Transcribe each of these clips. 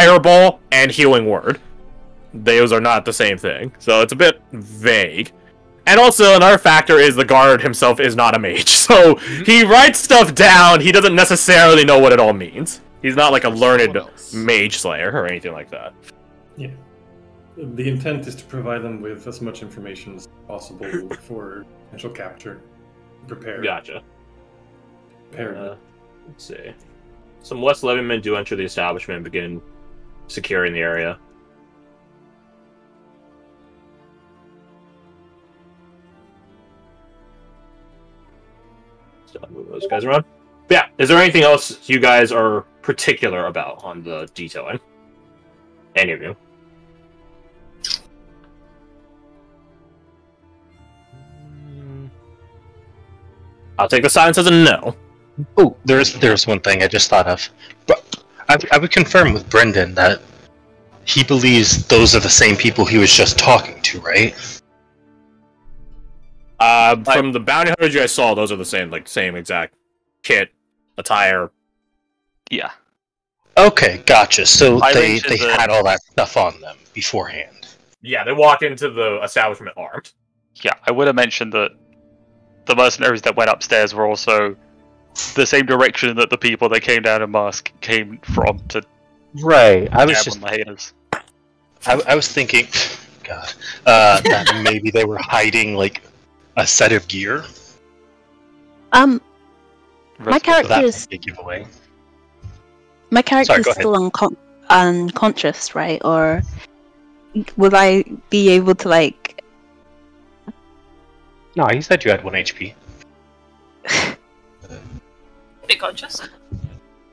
fireball and healing word. Those are not the same thing, so it's a bit vague. And also, another factor is the guard himself is not a mage, so he writes stuff down, he doesn't necessarily know what it all means. He's not like a learned mage slayer or anything like that. Yeah. The intent is to provide them with as much information as possible for potential capture. Prepare. Gotcha. Prepare. Let's see. Some West Levymen do enter the establishment and begin securing the area. Stop moving those guys around. But yeah, is there anything else you guys are particular about on the detailing? Any of you? I'll take the silence as a no. Oh, there's one thing I just thought of. But I would confirm with Brendan that he believes those are the same people he was just talking to, right? From the bounty hunters you guys saw, those are the same exact kit, attire. Yeah. Okay, gotcha. So they mentioned had all that stuff on them beforehand. Yeah, they walked into the establishment armed. Yeah, I would have mentioned that the mercenaries that went upstairs were also the same direction that the people that came down in mask came from to Right. I was jab just on the haters. I was thinking, God, that maybe they were hiding like a set of gear. My character That is might be a giveaway. my character Sorry, is go still unconscious, right? Or will I be able to like? No, he said you had 1 HP. Be conscious.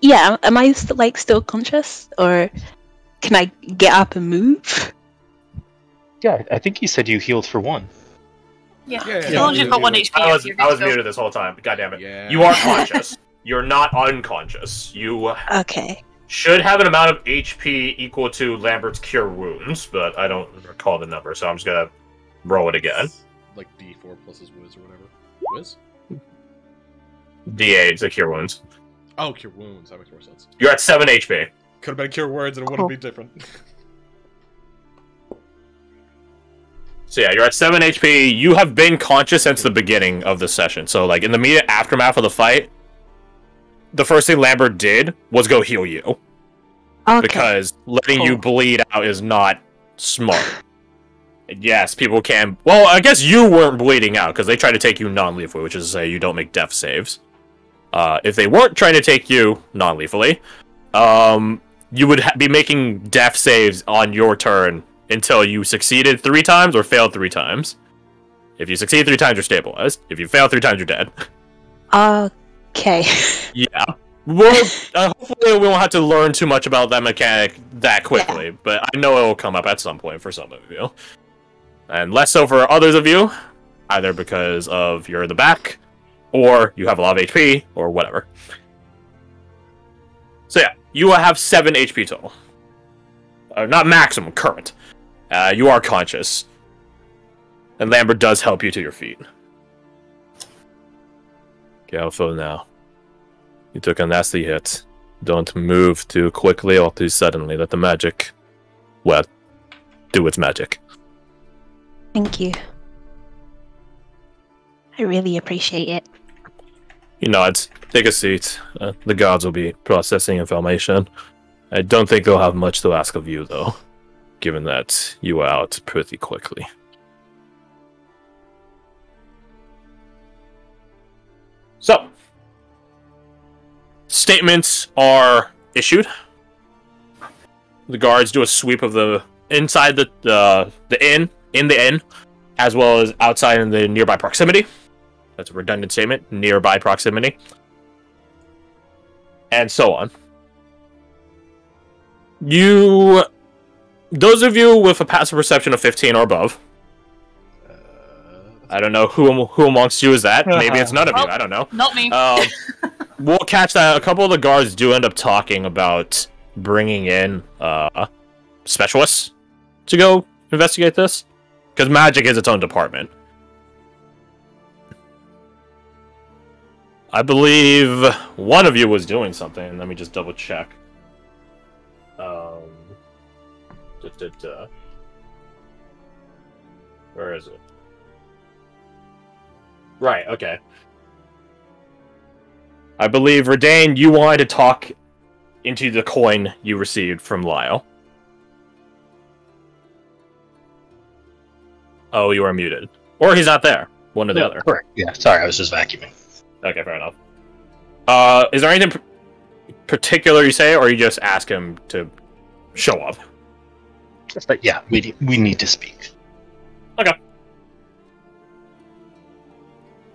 Yeah, am I still conscious, or can I get up and move? Yeah, I think you said you healed for 1. Yeah. Yeah, As long as you've got 1 HP. I was you're good to go. muted this whole time. God damn it! Yeah. You are conscious. You're not unconscious. You Okay. should have an amount of HP equal to Lambert's cure wounds, but I don't recall the number, so I'm just gonna roll it again. Like D4 plus his whiz or whatever. Whiz? D8 is the cure wounds. Oh, cure wounds. That makes more sense. You're at 7 HP. Could have been cure words and it Cool. wouldn't be different. So yeah, you're at 7 HP. You have been conscious since the beginning of the session. So like in the immediate aftermath of the fight, the first thing Lambert did was go heal you. Okay. Because letting you Cool. bleed out is not smart. Yes, people can... Well, I guess you weren't bleeding out, because they tried to take you non-lethally, which is to say you don't make death saves. If they weren't trying to take you non-lethally, you would be making death saves on your turn until you succeeded 3 times or failed 3 times. If you succeed 3 times, you're stabilized. If you fail 3 times, you're dead. Okay. Yeah. Well, hopefully we won't have to learn too much about that mechanic that quickly, but I know it will come up at some point for some of you. And less so for others of you, either because of you're in the back, or you have a lot of HP, or whatever. So yeah, you will have 7 HP total. Not maximum, current. You are conscious. And Lambert does help you to your feet. Careful now. You took a nasty hit. Don't move too quickly or too suddenly. Let the magic, well, do its magic. Thank you. I really appreciate it. You nods. Take a seat. The guards will be processing information. I don't think they'll have much to ask of you, though, given that you were out pretty quickly. So, statements are issued. The guards do a sweep of the inside the inn, in the inn, as well as outside in the nearby proximity. That's a redundant statement. Nearby proximity. And so on. Those of you with a passive perception of 15 or above, I don't know who amongst you is that. Maybe it's none of you. I don't know. Not me. We'll catch that. A couple of the guards do end up talking about bringing in specialists to go investigate this, because magic is its own department. I believe one of you was doing something. Let me just double check. Where is it? Right, okay. I believe, Redane, you wanted to talk into the coin you received from Lyle. Oh, you are muted. Or he's not there. One or the other. Correct. Yeah, sorry, I was just vacuuming. Okay, fair enough. Is there anything particular you say, or you just ask him to show up? But yeah, we need to speak. Okay.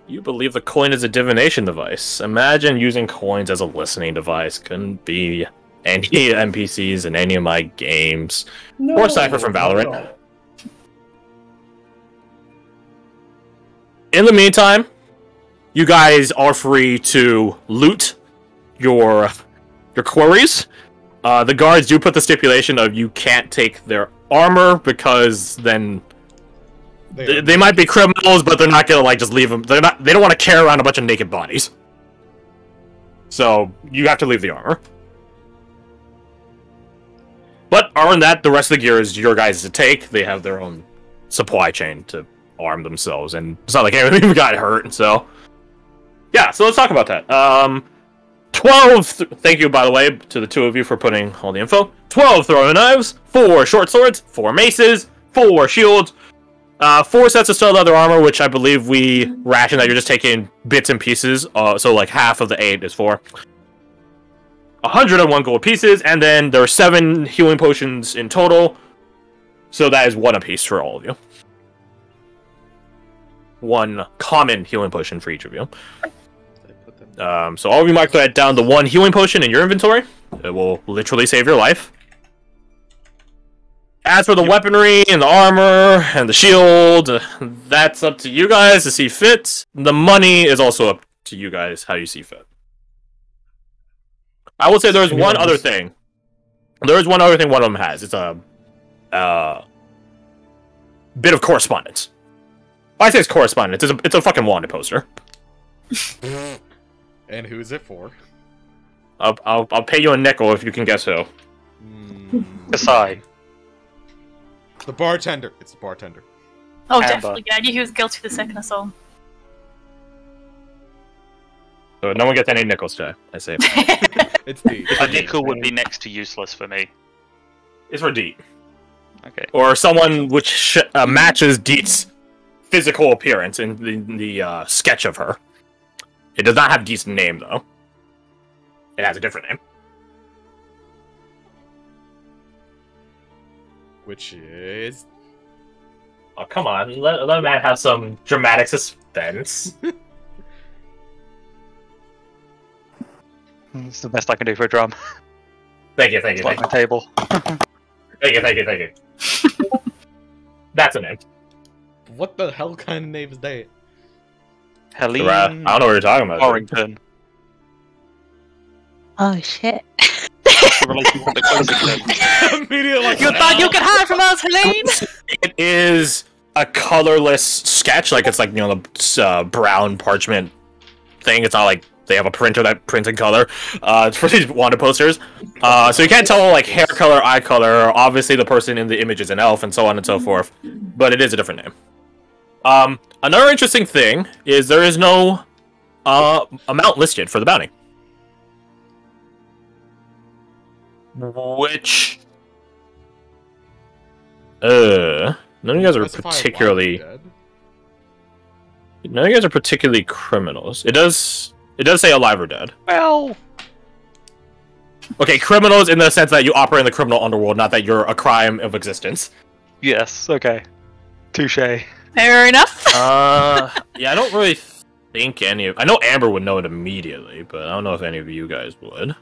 You believe the coin is a divination device. Imagine using coins as a listening device. Couldn't be any NPCs in any of my games. No, Or Cypher from Valorant. no. In the meantime, you guys are free to loot your quarries. The guards do put the stipulation of you can't take their armor because then they might be criminals, but they're not gonna like just leave them. They don't want to carry around a bunch of naked bodies. So you have to leave the armor. But other than that, the rest of the gear is your guys to take. They have their own supply chain to arm themselves, and it's not like anyone got hurt. So yeah, so let's talk about that. 12. Thank you, by the way, to the two of you for putting all the info. 12 throwing knives, 4 short swords, 4 maces, 4 shields. 4 sets of stud leather armor, which I believe we ration that you're just taking bits and pieces. So like half of the 8 is for 101 gold pieces, and then there are 7 healing potions in total. So that is 1 apiece for all of you. 1 common healing potion for each of you. So all of you mark that down to 1 healing potion in your inventory. It will literally save your life. As for the weaponry and the armor and the shield, that's up to you guys to see fit. The money is also up to you guys how you see fit. I will say there's one other thing. There is one other thing one of them has. It's a bit of correspondence. I say it's correspondence. It's a fucking wanted poster. And who is it for? I'll pay you a nickel if you can guess who. Kasai. The bartender. It's the bartender. Oh, Amber. definitely. Yeah, I knew he was guilty the second I saw him. So no one gets any nickels today. I say It's D. A nickel would be next to useless for me. it's for Deet. Okay. Or someone which matches Deet's physical appearance in the sketch of her. It does not have Deet's name though. It has a different name. Which is... Oh come on, let a man have some dramatic suspense. It's the best I can do for a drum. Thank you. It's like my table. Thank you. That's a name. What the hell kind of name is that? Helene I don't know what you're talking about. Warrington. Oh shit. The relationship that closest then. Immediately like, You thought you could hide from us, Helene? It is a colorless sketch, like it's like, you know, the brown parchment thing. It's not like they have a printer that prints in color. It's for these wanted posters. So you can't tell like hair color, eye color. Obviously, the person in the image is an elf, and so on and so forth. But it is a different name. Another interesting thing is there is no amount listed for the bounty. Which, none of you guys are particularly. None of you guys are particularly criminals. It does say alive or dead. Well, Okay, criminals in the sense that you operate in the criminal underworld, not that you're a crime of existence. yes, okay. Touche. Fair enough. Yeah, I don't really think any of. I know Amber would know it immediately, but I don't know if any of you guys would.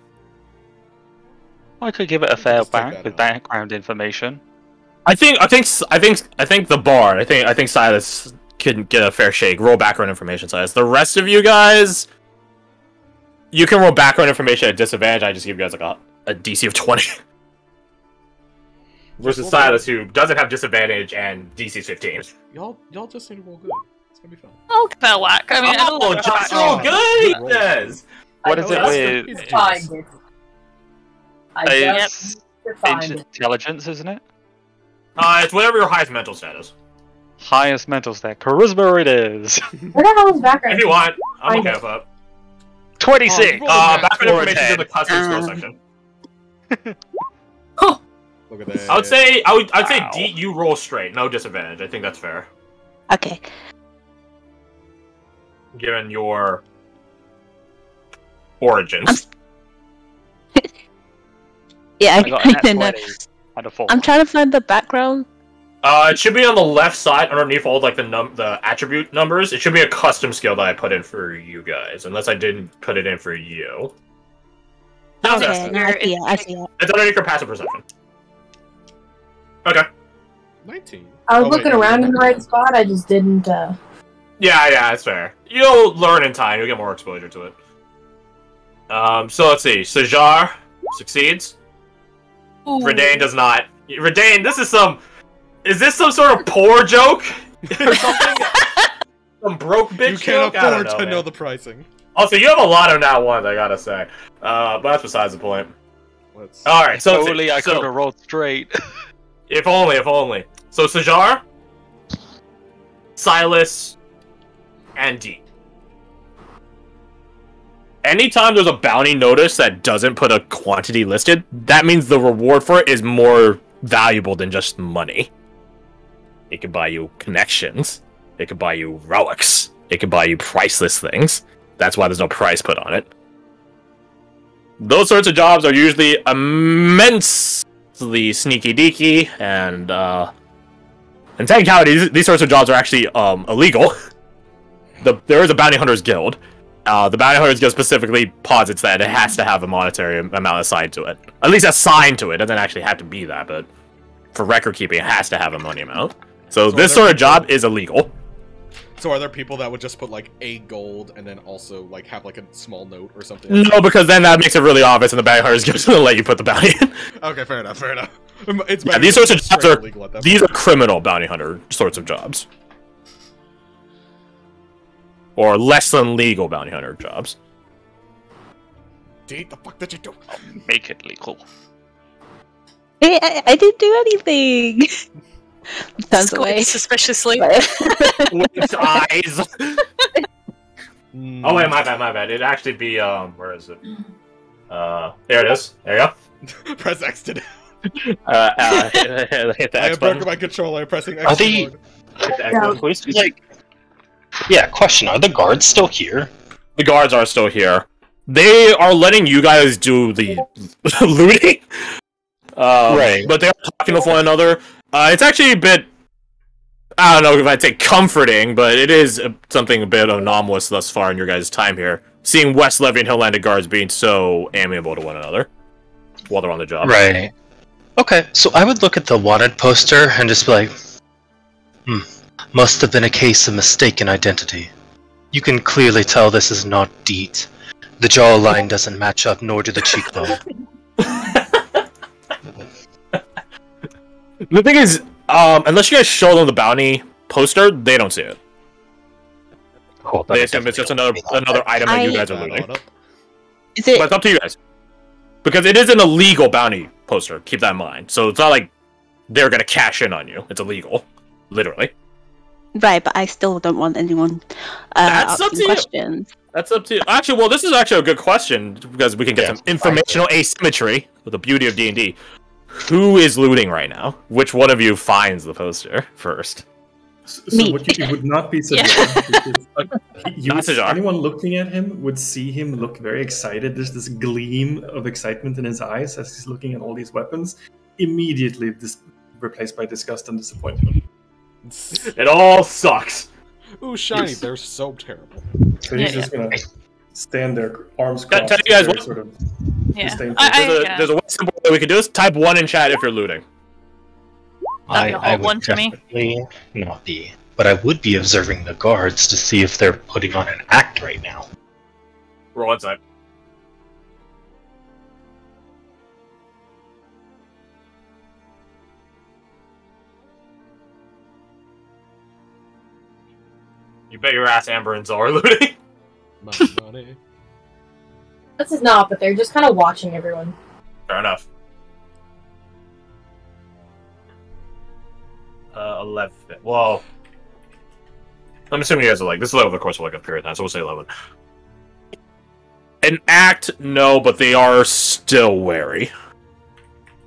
I could give it a fair Let's take whack that with out. background information. I think the bar. I think Silas can get a fair shake. Roll background information, Silas. The rest of you guys, you can roll background information at disadvantage. I just give you guys like a DC of 20. Versus Silas, who doesn't have disadvantage and DC 15. Y'all just need to roll good. It's gonna be fun. Oh, fair whack. I mean, I don't Oh, know. just roll good, he says. What is it It's with fine. I it's just find intelligence, isn't it? It's whatever your highest mental status. Highest mental stat. Charisma it is. Where the hell is background? If you want, I'm okay with that. 26! Background information is in the custom skill section. Look at that. I'd say Wow. D, you roll straight, no disadvantage. I think that's fair. Okay. Given your origins. Yeah, I got a nat I know. 20 and a 4. I'm trying to find the background. It should be on the left side underneath all like the attribute numbers. It should be a custom skill that I put in for you guys, unless I didn't put it in for you. No, Okay, now I see it. I see it. it's underneath your passive perception. Okay. 19. I was Oh, wait, looking no, around no, in the no, right no. spot. I just didn't. Yeah, that's fair. You'll learn in time. You'll get more exposure to it. So let's see. Sajar succeeds. Ooh. Redane does not. Redane, this is some. Is this some sort of poor joke or something? Some broke bitch You can't joke? I don't afford to man. know the pricing. Also, you have a lot of nat ones, I gotta say. But that's besides the point. Let's... All right, so Only I could have rolled straight. If only. So Sajar, Silas, and D. Anytime there's a bounty notice that doesn't put a quantity listed, that means the reward for it is more valuable than just money. It can buy you connections. It can buy you relics. It can buy you priceless things. That's why there's no price put on it. Those sorts of jobs are usually immensely sneaky deaky, and in technicality, these sorts of jobs are actually illegal. There is a bounty hunters guild. The bounty hunters guild specifically posits that it has to have a monetary amount assigned to it. At least assigned to it. It doesn't actually have to be that, but for record keeping, it has to have a money amount. So this sort of job is illegal. So are there people that would just put like a gold and then also like have like a small note or something? No, because then that makes it really obvious, and the bounty hunters guild doesn't let you put the bounty in. Okay, fair enough. It's Yeah, these sorts of jobs are illegal at that these are point. criminal bounty hunter sorts of jobs, or less than legal bounty hunter jobs. D, the fuck did you do? Make it legal. Hey, I didn't do anything. Sounds away. Suspiciously. With eyes. Mm. Oh wait, my bad. It'd actually be where is it? There it is. There you go. Press X to do. Hit the I X am broken button. my controller. Pressing X. Are too they- hard. Hit the X button. Like, yeah, question, are the guards still here? The guards are still here. They are letting you guys do the looting. Right. But they're talking with one another. It's actually a bit, I don't know if I'd say comforting, but it is something a bit anomalous thus far in your guys' time here. Seeing West Levy and Hilllanded guards being so amiable to one another while they're on the job. Right. Okay, so I would look at the wanted poster and just be like, must have been a case of mistaken identity. You can clearly tell this is not Deet. The jawline doesn't match up, nor do the cheekbone. The thing is, unless you guys show them the bounty poster, they don't see it. Cool, They assume it's just another item that you guys are That looting. on up. Is it? But it's up to you guys. Because it is an illegal bounty poster, keep that in mind. So it's not like they're gonna cash in on you. It's illegal. Literally. Right, but I still don't want anyone That's up asking to you. questions. That's up to you. Actually, well, this is actually a good question, because we can get Yeah, some informational asymmetry with the beauty of D&D. Who is looting right now? Which one of you finds the poster first? So Me. it would not be Yeah. Sajar. Not Sajar. Anyone looking at him would see him look very excited. There's this gleam of excitement in his eyes as he's looking at all these weapons. Immediately replaced by disgust and disappointment. It all sucks. Ooh, shiny. They're so terrible. So he's Yeah, just gonna stand there, arms Tell crossed. you guys very what- sort of Yeah. disdainful. There's a way simple way we can do this. Type 1 in chat if you're looting. That'd be a hot would one for me. definitely not be. But I would be observing the guards to see if they're putting on an act right now. Roll inside. You bet your ass Amber and Zoe are looting. Money. This is not, but they're just kind of watching everyone. Fair enough. 11. Well, I'm assuming you guys are like, this is over the course of like a period of time, so we'll say 11. An act, no, but they are still wary.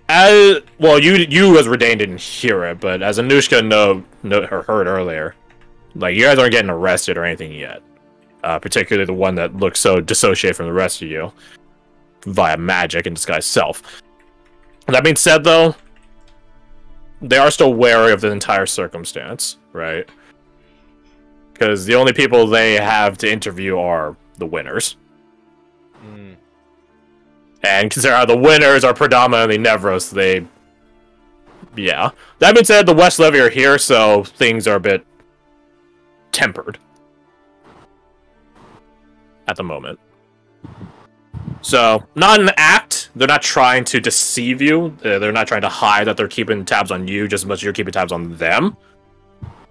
Well, you as Redain didn't hear it, but as Anushka heard earlier, like, you guys aren't getting arrested or anything yet. Particularly the one that looks so dissociated from the rest of you via magic and disguised self. That being said, though, they are still wary of the entire circumstance, right? Because the only people they have to interview are the winners. And considering the winners are predominantly Nevros, yeah. That being said, the West Levy are here, so things are a bit tempered at the moment. So, not an act. They're not trying to deceive you. They're not trying to hide that they're keeping tabs on you just as much as you're keeping tabs on them.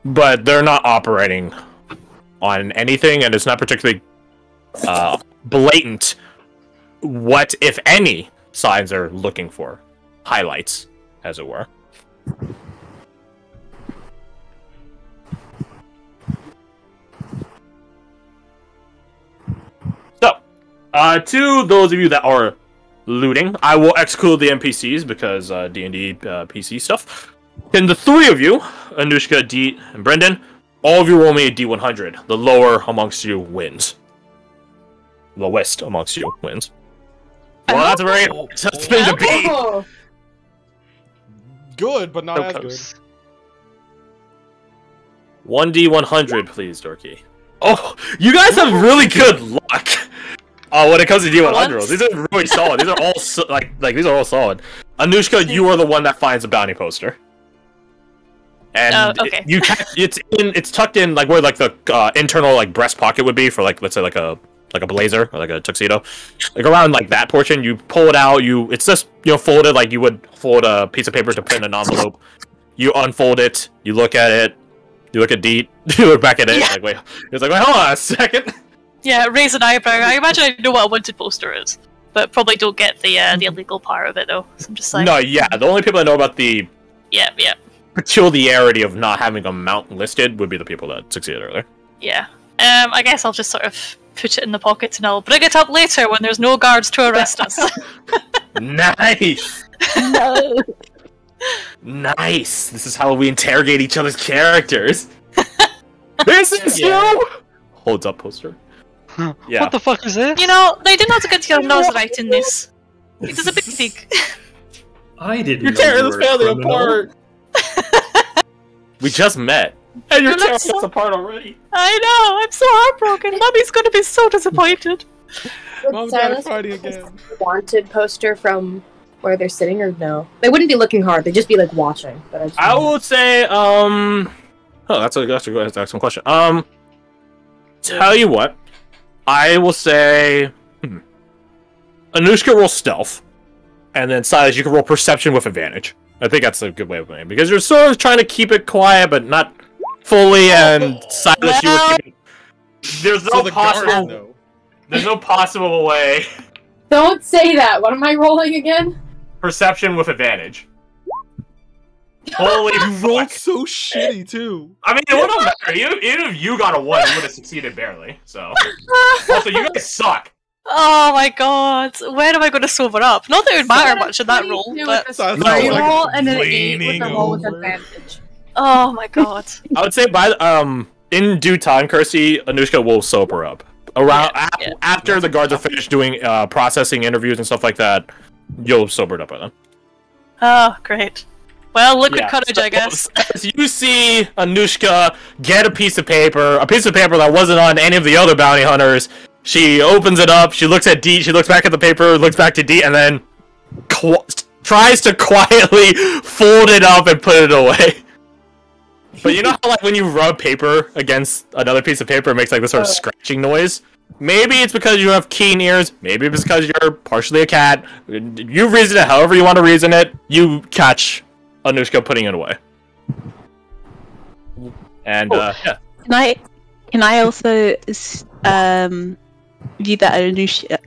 But they're not operating on anything, and it's not particularly blatant what, if any, signs they're looking for. Highlights, as it were. So, to those of you that are looting, I will exclude the NPCs because D&D PC stuff. And the three of you, Anushka, Deet, and Brendan, all of you roll me a D100. The lower amongst you wins. Lowest amongst you wins. Well, that's a very tough thing to beat. Good, but not as good. 1D100, please, Dorky. Oh, you guys have really good luck. When it comes to D100 rolls, these are really solid. These are all these are all solid. Anushka, you are the one that finds the bounty poster, and okay. It's tucked in like where like the internal like breast pocket would be for like, let's say like a blazer or like a tuxedo, like around like that portion. You pull it out. It's just folded like you would fold a piece of paper to put in an envelope. You unfold it. You look at it. You look at Deet. You look back at it. Like wait, it's like wait, hold on a second. Yeah, raise an eyebrow. I imagine I know what a wanted poster is, but probably don't get the illegal part of it though. So I'm just like, no, yeah. The only people that know about the peculiarity of not having a mount listed would be the people that succeeded earlier. Yeah. I guess I'll just sort of put it in the pocket and I'll bring it up later when there's no guards to arrest us. Nice. No. Nice. This is how we interrogate each other's characters. This is you. Holds up poster. Yeah. What the fuck is this? You know, they did not get your nose right in this. It is a bit thick. I didn't You're know tearing you this were a family criminal. apart. We just met. And you're tearing us so... apart already. I know, I'm so heartbroken. Mommy's gonna be so disappointed. Mom, Dad, fighting again. Wanted poster from where they're sitting, or no? They wouldn't be looking hard. They'd just be like watching. But I would say, oh, that's a good excellent question. Tell you what, I will say, Anushka roll stealth, and then Silas, you can roll perception with advantage. I think that's a good way of playing, because you're sort of trying to keep it quiet, but not fully, and Silas, you would keep it... There's no possible... There's no possible way... Don't say that! What am I rolling again? Perception with advantage. Holy You rolled fuck. so shitty, too. I mean, it wouldn't matter. Even if you got a 1, you would have succeeded barely, so... Also, you guys suck. Oh my god, when am I going to sober up? Not that it would matter much in that roll, but... You roll and then 8 with a roll with advantage. Oh my god. I would say in due time, Kirsty, Anushka will sober up. After the guards are finished doing processing interviews and stuff like that, you'll sober up by then. Oh, great. Well, liquid courage, I guess. As you see Anushka get a piece of paper that wasn't on any of the other bounty hunters. She opens it up, she looks at Deet, she looks back at the paper, looks back to Deet, and then tries to quietly fold it up and put it away. But you know how, like, when you rub paper against another piece of paper, it makes, like, this sort of scratching noise? Maybe it's because you have keen ears, maybe it's because you're partially a cat. You reason it however you want to reason it, you catch Anushka putting it away. And, yeah. Can I also, view that Anushka?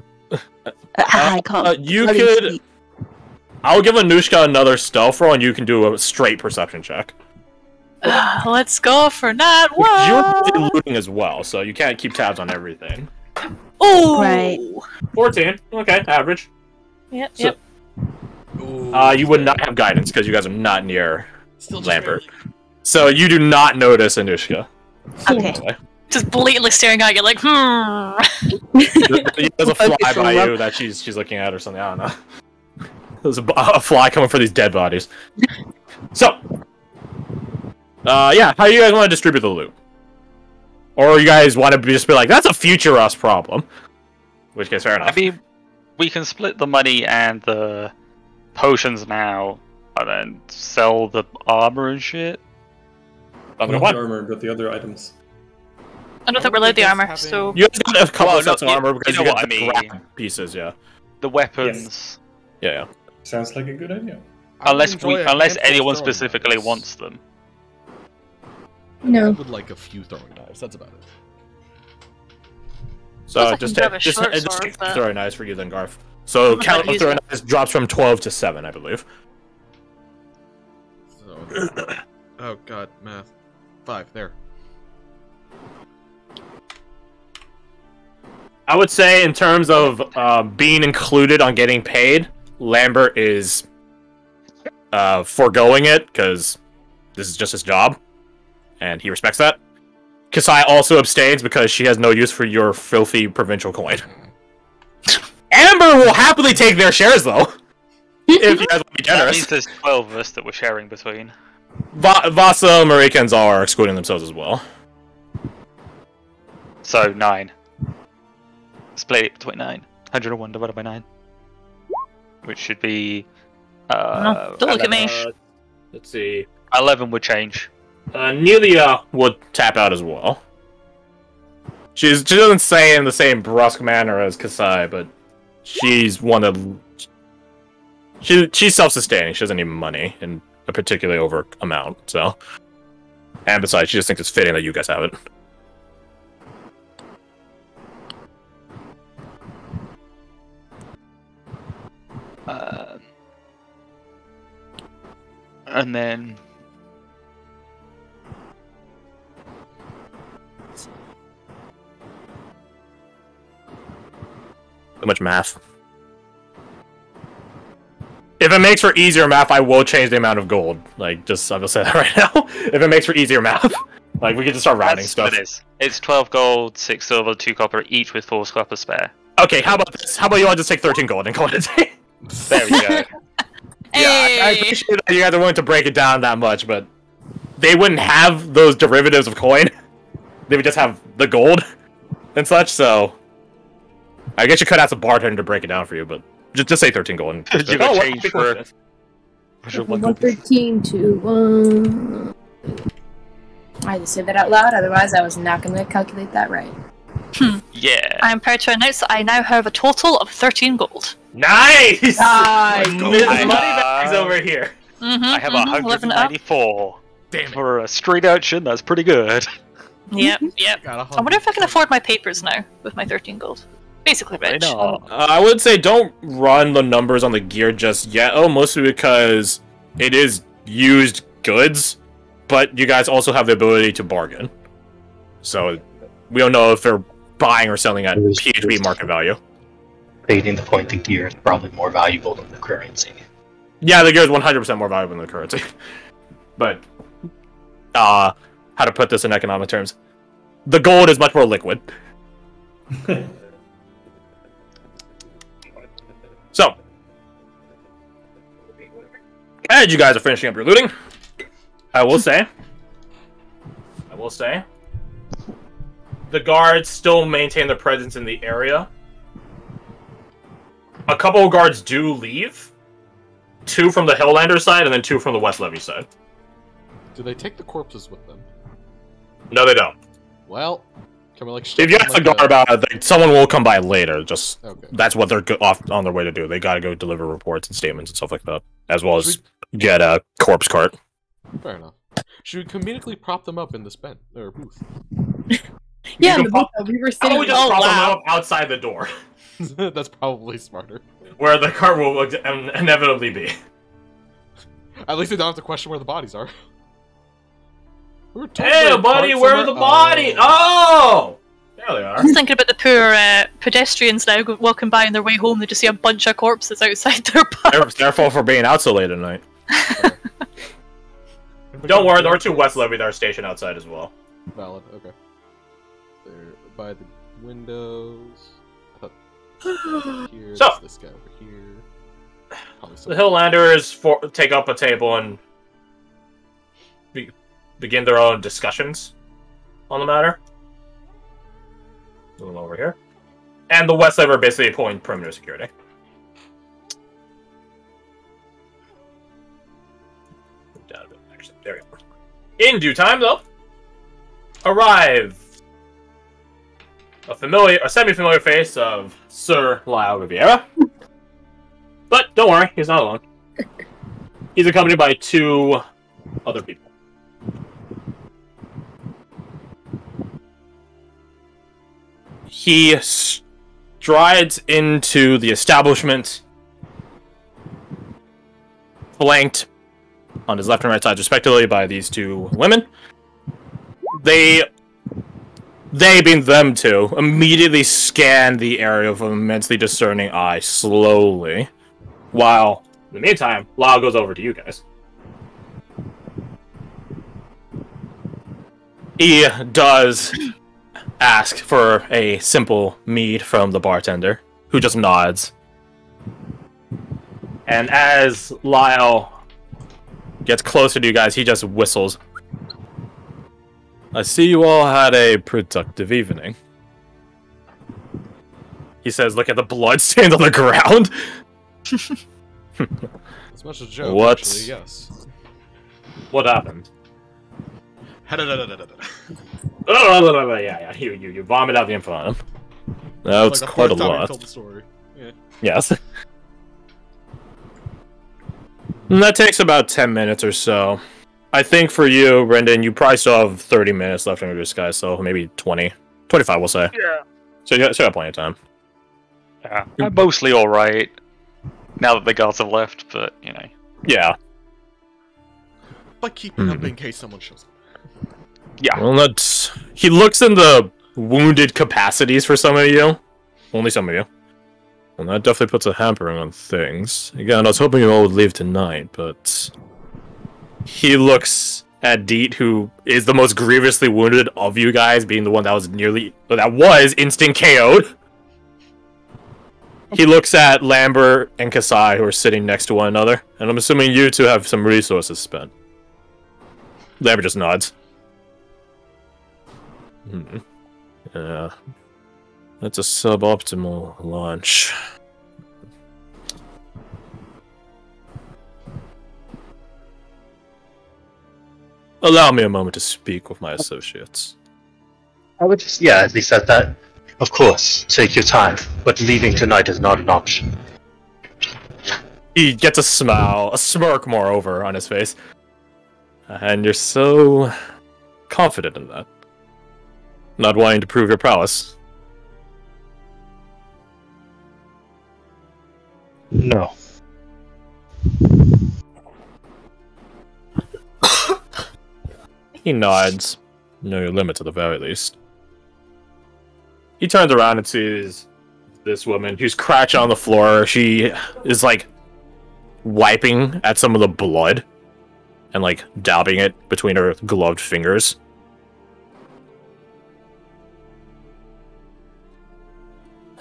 I can't. You could... I'll give Anushka another stealth roll, and you can do a straight perception check. Let's go for that You're one. looting as well, so you can't keep tabs on everything. Oh, Right. 14. Okay, average. Yep, So- yep. You would not have guidance because you guys are not near Still just Lambert. So you do not notice Anushka. Okay. Just blatantly staring at you like, There's a fly Focus by on you that she's looking at or something. I don't know. There's a fly coming for these dead bodies. So, yeah, how do you guys want to distribute the loot? Or you guys want to just be like, that's a future us problem? In which case, fair enough. I mean, we can split the money and the potions now, and then sell the armor and shit. Sounds Not like the a plan. armor, but the other items. I don't think we're allowed the armor, so... You guys got a couple Well, sets of no, armor you because know you what get I the mean. grab pieces, yeah. The weapons, Yeah. Sounds like a good idea. I would unless enjoy a unless handful of anyone throwing specifically knives. wants them. I No. would like a few throwing knives. That's about it. So Suppose I just can grab a take short just sword, take but- throwing knives for you then, Garth. So Not count of easy. throwing knives drops from 12 to 7, I believe. So, oh god, math. 5 there. I would say in terms of being included on getting paid, Lambert is foregoing it because this is just his job, and he respects that. Kasai also abstains because she has no use for your filthy provincial coin. Amber will happily take their shares, though, if you guys will be That generous. means there's 12 of us that we're sharing between. Vasa, Marika, and Zal are excluding themselves as well. So 9. Split it between 9. 101 divided by 9. Which should be... don't look at me. 11. Let's see. 11 would change. Nelia would tap out as well. She doesn't say in the same brusque manner as Kasai, but she's one that she's self-sustaining. She doesn't need money in a particularly over amount. So, and besides, she just thinks it's fitting that you guys have it. And then... Too much math. If it makes for easier math, I will change the amount of gold. Like, just I'm gonna say that right now. If it makes for easier math, like we can just start rounding That's stuff. what it is. It's 12 gold, 6 silver, 2 copper, each with 4 copper spare. Okay, how about this? How about you all just take 13 gold and call it a day? There we go. Yeah, I Hey! appreciate that you guys are willing to break it down that much, but they wouldn't have those derivatives of coin. They would just have the gold and such, so I guess you could ask a bartender to break it down for you, but just say 13 gold. And You well, got change be for- cautious. 113 to 1. I had to say that out loud, otherwise I was not going to calculate that right. Yeah. I am proud to announce that I now have a total of 13 gold. Nice! Nice! Money bags over here. Mm-hmm, I have 194. Damn it. For a street urchin, that's pretty good. Yep, yep. Got I wonder if I can afford my papers now with my 13 gold. Basically Why rich. not? I would say don't run the numbers on the gear just yet. Oh, mostly because it is used goods, but you guys also have the ability to bargain. So we don't know if they're buying or selling at PHB market value. Fading the point, the gear is probably more valuable than the currency. Yeah, the gear is 100% more valuable than the currency. But, how to put this in economic terms? The gold is much more liquid. So, as you guys are finishing up your looting, I will say, the guards still maintain their presence in the area. A couple of guards do leave. 2 from the Highlander side, and then 2 from the West Levy side. Do they take the corpses with them? No, they don't. Well, can we like? If you ask the guard about it, someone will come by later. Just Okay. that's what they're off on their way to do. They gotta go deliver reports and statements and stuff like that, as well as get a corpse cart. Fair enough. Should we comedically prop them up in this booth? Yeah, can the pop- book, we were How sitting. about we just Oh, prop them wow. up outside the door, That's probably smarter. where the cart will inevitably be. At least they don't have to question where the bodies are. Hey, buddy, where's the body? Oh! There they are. I was thinking about the poor pedestrians now walking by on their way home. They just see a bunch of corpses outside their park. Careful for being out so late at night. Don't worry, there are 2 West Levy that are stationed outside as well. Valid, okay. They're by the windows. I thought here, So, this guy over here. The Hilllanders take up a table and begin their own discussions on the matter. Moving over here. And the West Levy are basically pulling perimeter security. Down a bit, actually. There we go. In due time, though, arrive a semi-familiar face of Sir Lyle Riviera. But don't worry, he's not alone. He's accompanied by 2 other people. He strides into the establishment, flanked on his left and right sides, respectively, by these 2 women. They being them 2, immediately scan the area with an immensely discerning eye, slowly. While, in the meantime, Lyle goes over to you guys. He does ask for a simple mead from the bartender, who just nods. And as Lyle gets closer to you guys, he just whistles. I see you all had a productive evening. He says, look at the blood stains on the ground. As much as a joke, What? actually, yes. What happened? Yeah, you vomit out the info on him. That's like quite a the fourth time you lot. told the story. Yeah. Yes. And that takes about 10 minutes or so. I think for you, Brendan, you probably still have 30 minutes left in this guy, so maybe 20. 25, we'll say. Yeah. So you got plenty of time. Yeah. I'm mostly alright. Now that the guards have left, but, you know. Yeah. But keeping up in case someone shows up. Yeah. Well, that's... He looks in the wounded capacities for some of you. Only some of you. And that definitely puts a hampering on things. Again, I was hoping you all would leave tonight, but... He looks at Deet, who is the most grievously wounded of you guys, being the one that was instant KO'd. He looks at Lambert and Kasai, who are sitting next to one another, and I'm assuming you two have some resources spent. Lambert just nods. Yeah. That's a suboptimal launch. Allow me a moment to speak with my associates. I would just, yeah, as he said that, of course, take your time, but leaving tonight is not an option. He gets a smile, a smirk moreover, on his face. And you're so confident in that. Not wanting to prove your prowess. No. He nods. Know your limits at the very least. He turns around and sees this woman who's crouching on the floor. She is like wiping at some of the blood and like dabbing it between her gloved fingers.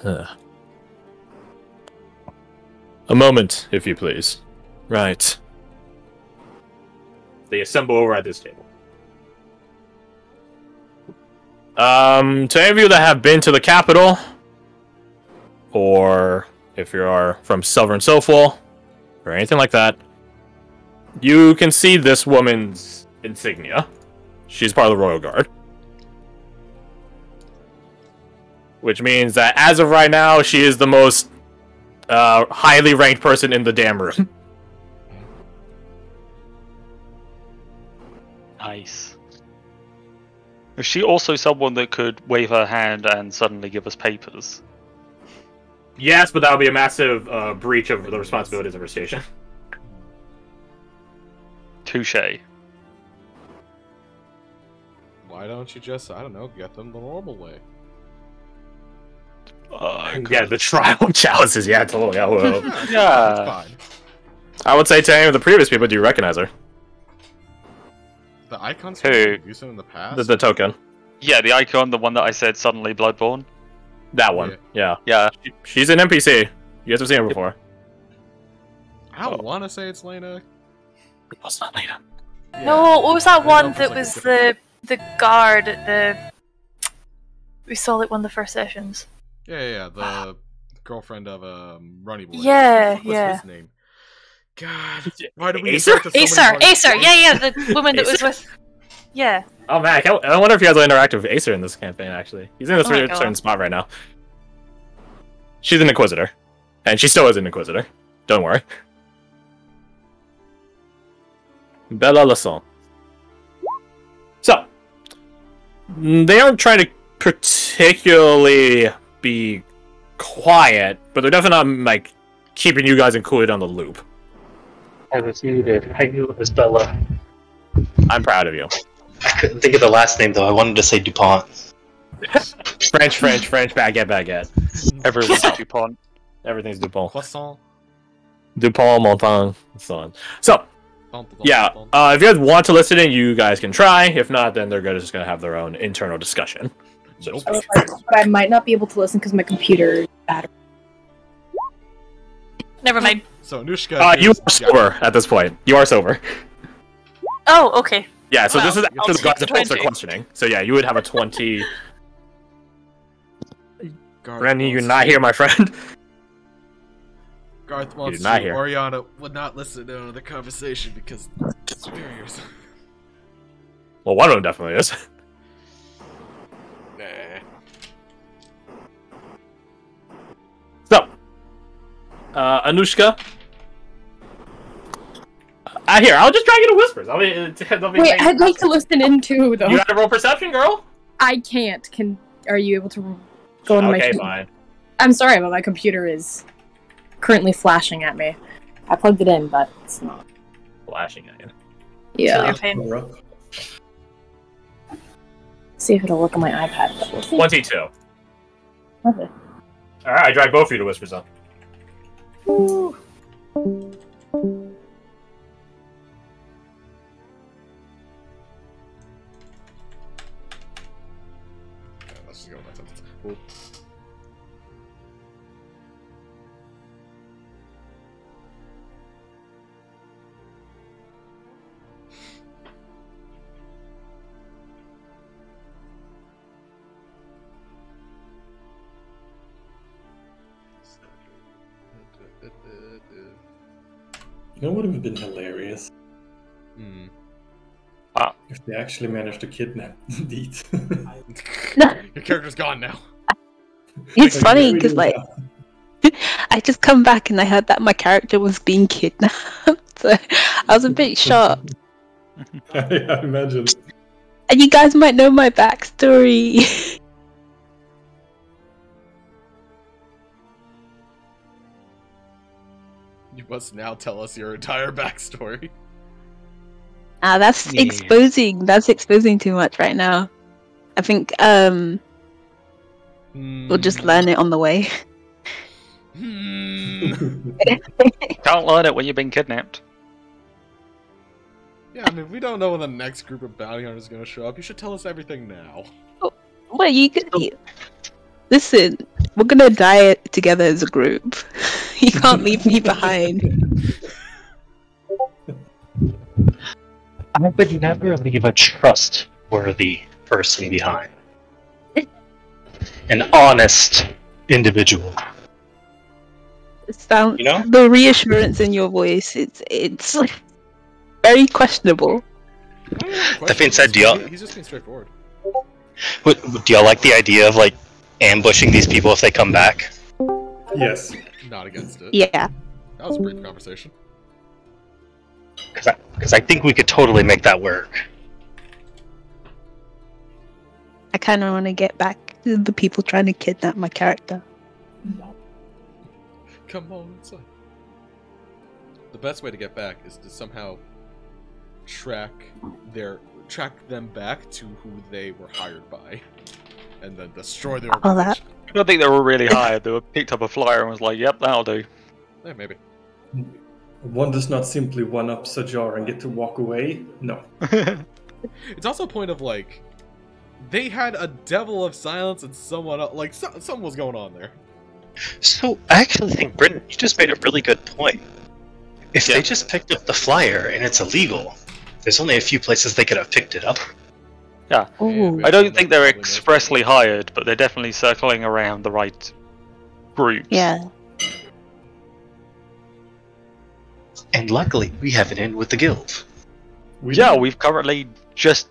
A moment, if you please. Right. They assemble over at this table. To any of you that have been to the capital, or if you are from Southern Sofol, or anything like that, you can see this woman's insignia. She's part of the Royal Guard. Which means that as of right now, she is the most highly ranked person in the damn room. Nice. Is she also someone that could wave her hand and suddenly give us papers? Yes, but that would be a massive breach of the responsibilities of her station. Touche. Why don't you just, I don't know, get them the normal way? Yeah, the trial chalices. Yeah, totally. I will. Yeah, it's fine. I would say to any of the previous people, do you recognize her? The icons Who? used in the past? The token. Yeah, the icon, the one that I said suddenly Bloodborne. That one. Yeah. Yeah. She's an NPC. You guys have seen her before. I don't want to say it's Lena. It's not Lena. No, what was that I one don't know that if was it's like the guard at the... We saw it one of the first sessions. Yeah, the girlfriend of Runny Boy. Yeah, What was yeah. his name? God, why did we Acer? refer to so many Acer, Runny- yeah, the woman that was Acer? with... Yeah. Oh man, I wonder if you guys will interact with Acer in this campaign. Actually, he's in a Oh my God. certain spot right now. She's an Inquisitor, and she still is an Inquisitor. Don't worry. Bella Lasson. So, they aren't trying to particularly be quiet, but they're definitely not like keeping you guys included on the loop. I was muted. I knew it was Bella. I'm proud of you. I couldn't think of the last name though. I wanted to say DuPont. French, baguette. Everyone's a DuPont. Everything's Dupont. Croissant. Dupont, Montaigne, and so on. So, Bum, bum, yeah, bum. if you guys want to listen in, you guys can try. If not, then they're just going to have their own internal discussion. So to speak. But I might not be able to listen because my computer is bad. Never mind. So Anushka. You are sober at this point. You are sober. Oh, okay. Yeah, so Well, this is I'll after the take guards the are supposed to 20. questioning. So yeah, you would have a 20. Garth Randy, you're wants not to- here, my friend. Garth wants did not to. hear. Oriana would not listen to the conversation because superiors. Well, one of them definitely is. Nah. So, Anushka. Here, I'll just drag you to whispers. Wait, I'd like to listen in too, though. You gotta roll perception, girl. I can't. Are you able to go on my? Okay, fine. I'm sorry, but my computer is currently flashing at me. I plugged it in, but it's not. Flashing at you. Yeah. Feel your pain. We're up. See if it'll work on my iPad. But we'll see. 22. Okay. Alright, I drag both of you to whispers then. Yeah, let's just go with that sentence. Cool. You know what would have been hilarious? Hmm. If they actually managed to kidnap Deet. Your character's gone now. It's Like, funny really because like well. I just come back and I heard that my character was being kidnapped, so I was a bit shocked. I imagine. And you guys might know my backstory. You must now tell us your entire backstory. That's Yeah. exposing. That's exposing too much right now. I think we'll just learn it on the way. Can't learn it when you've been kidnapped. Yeah, I mean, we don't know when the next group of bounty hunters is going to show up. You should tell us everything now. Well, listen. We're gonna die together as a group. You can't leave me behind. I would never leave a trustworthy person behind. An honest individual. Sound You know? the reassurance in your voice. It's like very questionable. That being said, do y'all- He's just being straightforward. Do y'all like the idea of like ambushing these people if they come back? Yes. Not against it. Yeah. That was a brief conversation. Because I think we could totally make that work. I kind of want to get back to the people trying to kidnap my character. Come on inside. The best way to get back is to somehow track their track them back to who they were hired by, and then destroy their All that. organization. I don't think they were really hired. They were picked up a flyer and was like, "Yep, that'll do." Yeah, maybe. One does not simply one-up Sajar and get to walk away. No. It's also a point of like, they had a devil of silence and someone else, like something was going on there. So, I actually think, Brendan, you just made a really good point. If Yeah. they just picked up the flyer and it's illegal, there's only a few places they could have picked it up. Ooh. I don't think they're expressly hired, but they're definitely circling around the right groups. Yeah. And luckily, we have an in with the guild. Yeah, we've currently just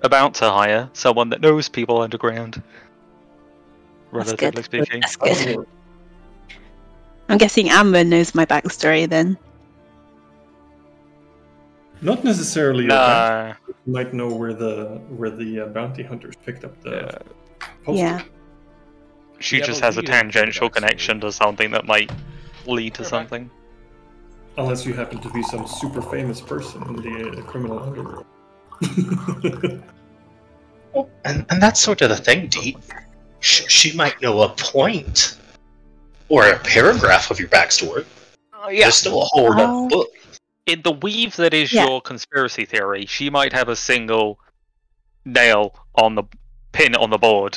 about to hire someone that knows people underground. That's Relatively good. speaking. That's good. I'm guessing Amber knows my backstory then. Not necessarily. Nah. You might know where the bounty hunters picked up the poster. Yeah. She Yeah, just but has a we didn't tangential know that, so- connection to something that might lead to Right. something. Unless you happen to be some super famous person in the criminal underworld. And that's sort of the thing, Dee. She might know a point or a paragraph of your backstory. Yeah. There's still a whole Oh. book. In the weave that is Yeah. your conspiracy theory, she might have a single nail on the pin on the board.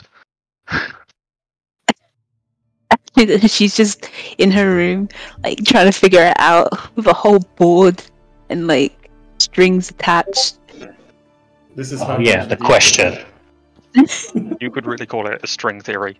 She's just in her room, like trying to figure it out with a whole board and like strings attached. This is Oh, how yeah, the question. You could really call it a string theory.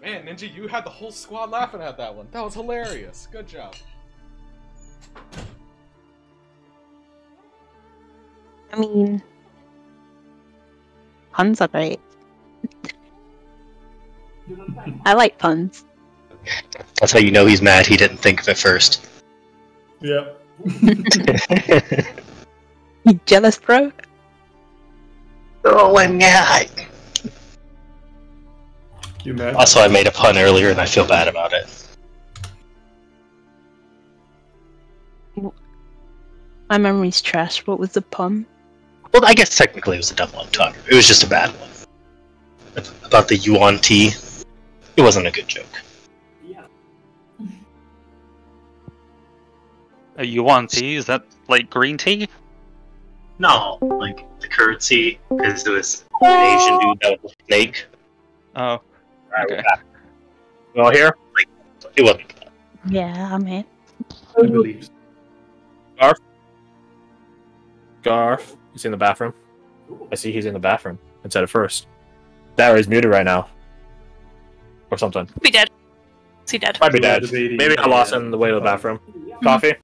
Man, Ninja, you had the whole squad laughing at that one. That was hilarious. Good job. I mean, puns are great. I like puns. That's how you know he's mad he didn't think of it first. Yeah. You jealous, bro? Oh, and yeah. You mad? Also, I made a pun earlier and I feel bad about it. My memory's trash. What was the pun? Well, I guess technically it was a double entendre. It was just a bad one. About the Yuan tea. It wasn't a good joke. A yuan tea? Is that like green tea? No, like the currency, because it was an Asian dude that was a snake. Oh, okay. You all here? It wasn't. Yeah, I'm here. I believe. Garth, he's in the bathroom. I see he's in the bathroom. I said it first. Barry's muted right now. Or something. Be dead. Is he dead? Might be dead. Debating, Maybe I lost him on the way to the bathroom. Coffee?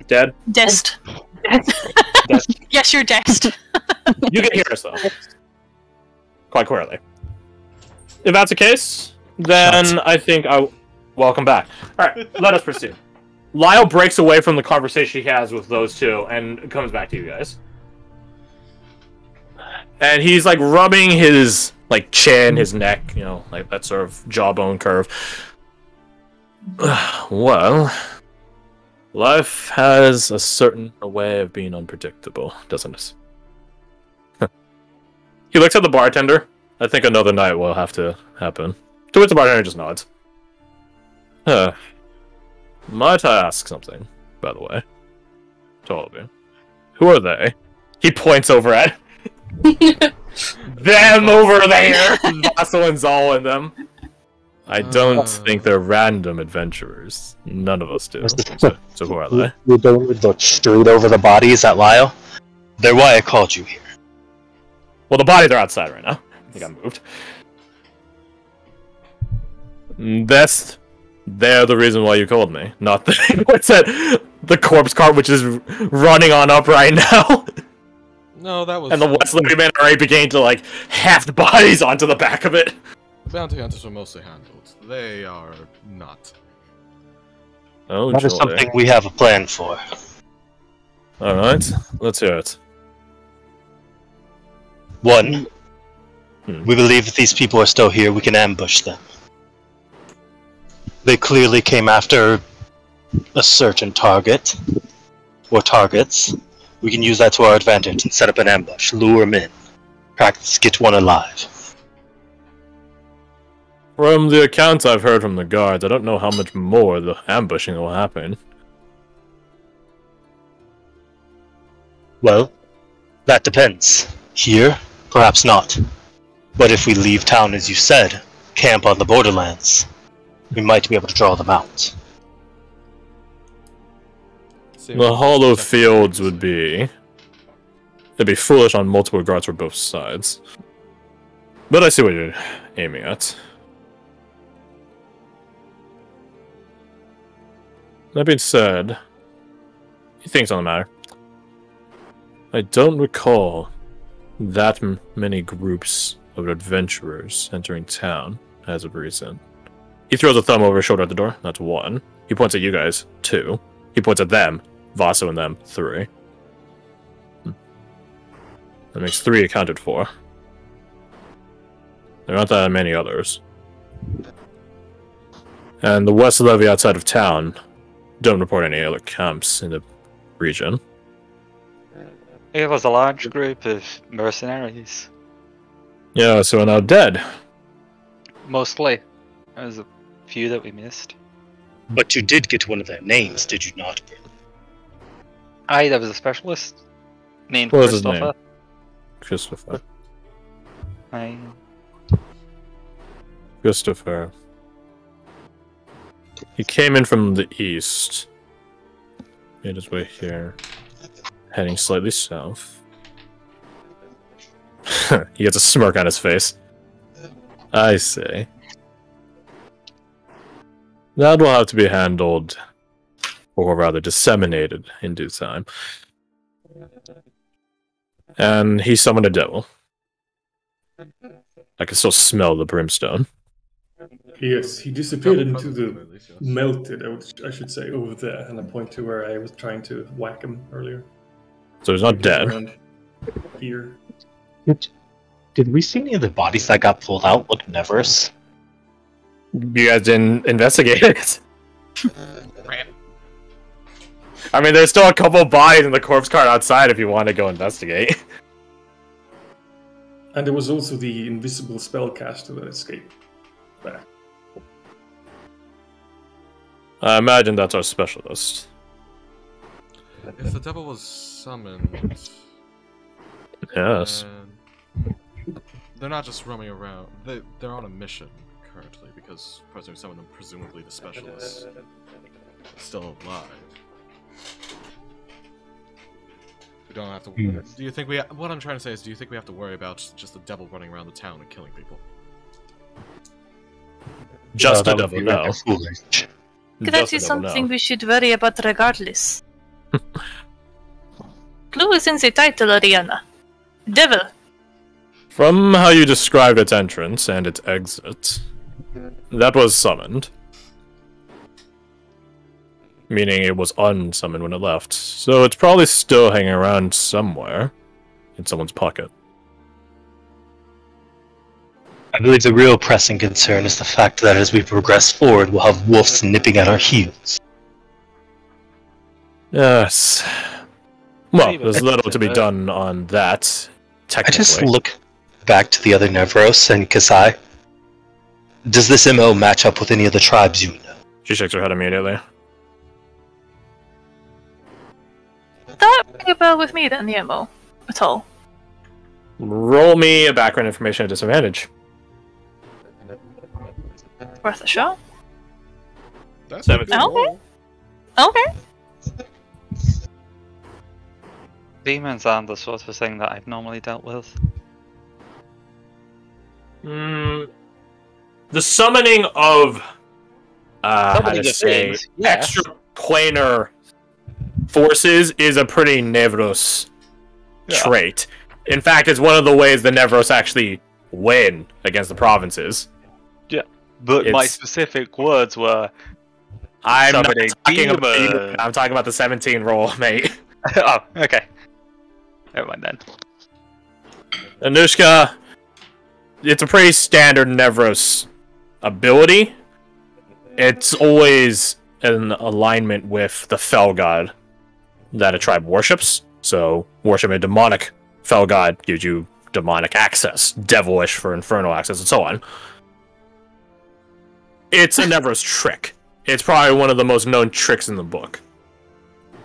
Dead? Dest. Dest. Yes, you're dest. You can hear us though. Quite clearly. If that's the case, then I think welcome back. Alright, let us proceed. Lyle breaks away from the conversation he has with those two and comes back to you guys. And he's like rubbing his like chin, his neck, you know, like that sort of jawbone curve. Well, life has a certain way of being unpredictable, doesn't it? He looks at the bartender. I think another night will have to happen. To which the bartender just nods. Might I ask something, by the way? To all of you. Who are they? He points over at them over there! Vassal and Zal and them. I don't think they're random adventurers. None of us do. So who are they? We don't look straight over the bodies at Lyle. They're why I called you here. Well, the bodies are outside right now. I think I moved. They're the reason why you called me. Not the what's that? The corpse cart, which is running on up right now. No, that was. And the Wesley men already began to like heft bodies onto the back of it. The bounty hunters were mostly handled. They are not. Oh, That is something we have a plan for. Alright, let's hear it. One, we believe if these people are still here, we can ambush them. They clearly came after a certain target, or targets. We can use that to our advantage and set up an ambush, lure them in. Practice get one alive. From the accounts I've heard from the guards, I don't know how much more the ambushing will happen. Well, that depends. Here, perhaps not. But if we leave town, as you said, camp on the borderlands, we might be able to draw them out. The hollow fields would be... It'd be foolish on multiple guards for both sides. But I see what you're aiming at. That being said, he thinks on the matter. I don't recall that many groups of adventurers entering town as of recent. He throws a thumb over his shoulder at the door. That's 1. He points at you guys. 2. He points at them. Vaso and them. 3. That makes 3 accounted for. There aren't that many others. And the West Levy outside of town don't report any other camps in the region. It was a large group of mercenaries. Yeah, so are now dead. Mostly. There's a few that we missed. But you did get one of their names, did you not? Aye, there was a specialist named What was his Christopher. name? Christopher. Aye. Christopher. He came in from the east. Made his way here. Heading slightly south. He gets a smirk on his face. I see. That will have to be handled, or rather disseminated, in due time. And he summoned a devil. I can still smell the brimstone. Yes, he disappeared into the melted, I should say, over there, and I point to where I was trying to whack him earlier. So he's not dead. Around here. Did we see any of the bodies that got pulled out look Neverus? You guys didn't investigate it. I mean, there's still a couple bodies in the corpse cart outside if you want to go investigate. And there was also the invisible spellcaster that escaped back. I imagine that's our specialist. If the devil was summoned... Yes. They're not just roaming around. They're on a mission currently because the person who summoned them, presumably the specialist, is still alive. We don't have to. Do you think we? What I'm trying to say is, do you think we have to worry about just the devil running around the town and killing people? Just the that would devil, be no. rather foolish. That Just is the devil, something no. we should worry about regardless. Clue is in the title, Ariana. Devil. From how you described its entrance and its exit, that was summoned. Meaning it was unsummoned when it left. So it's probably still hanging around somewhere in someone's pocket. I believe the real pressing concern is the fact that as we progress forward, we'll have wolves nipping at our heels. Yes. Well, Even there's little to be better. done on that, I technically. just look back to the other Nevros and Kasai. Does this MO match up with any of the tribes you know? She shakes her head immediately. That ring a bell with me then, the MO. At all. Roll me a background information at disadvantage. Worth a shot. That's 17. a good Okay. roll. Okay. Demons aren't the sort of thing that I've normally dealt with. The summoning of, how Summoning to of say, things, yeah. extra planar forces is a pretty Nevros trait. In fact, it's one of the ways the Nevros actually win against the provinces. But my It's- specific words were, I'm not Summoning talking about you. demon. I'm talking about the 17 roll, mate. oh, okay. Never mind then. Anushka, it's a pretty standard Nevros ability. It's always in alignment with the Fel God that a tribe worships. So, worshiping a demonic Fel God gives you demonic access, devilish for infernal access, and so on. It's a Nevros trick. It's probably one of the most known tricks in the book.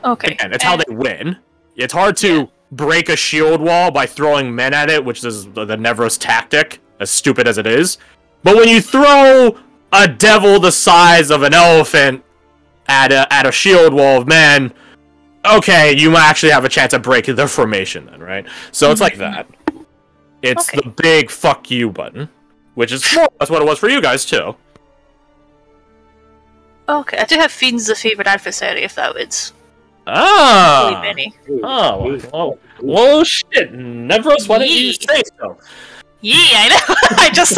Okay. And it's how they win. It's hard to break a shield wall by throwing men at it, which is the Nevros tactic, as stupid as it is. But when you throw a devil the size of an elephant at a shield wall of men, okay, you might actually have a chance at breaking the formation then, right? So it's like that. It's Okay. the big fuck you button, which is that's what it was for you guys too. Okay, I do have Fiend's the favorite adversary, if that would Ah! believe any. Oh, well, shit, Nevros, why didn't you say so? Yeah, I know. I just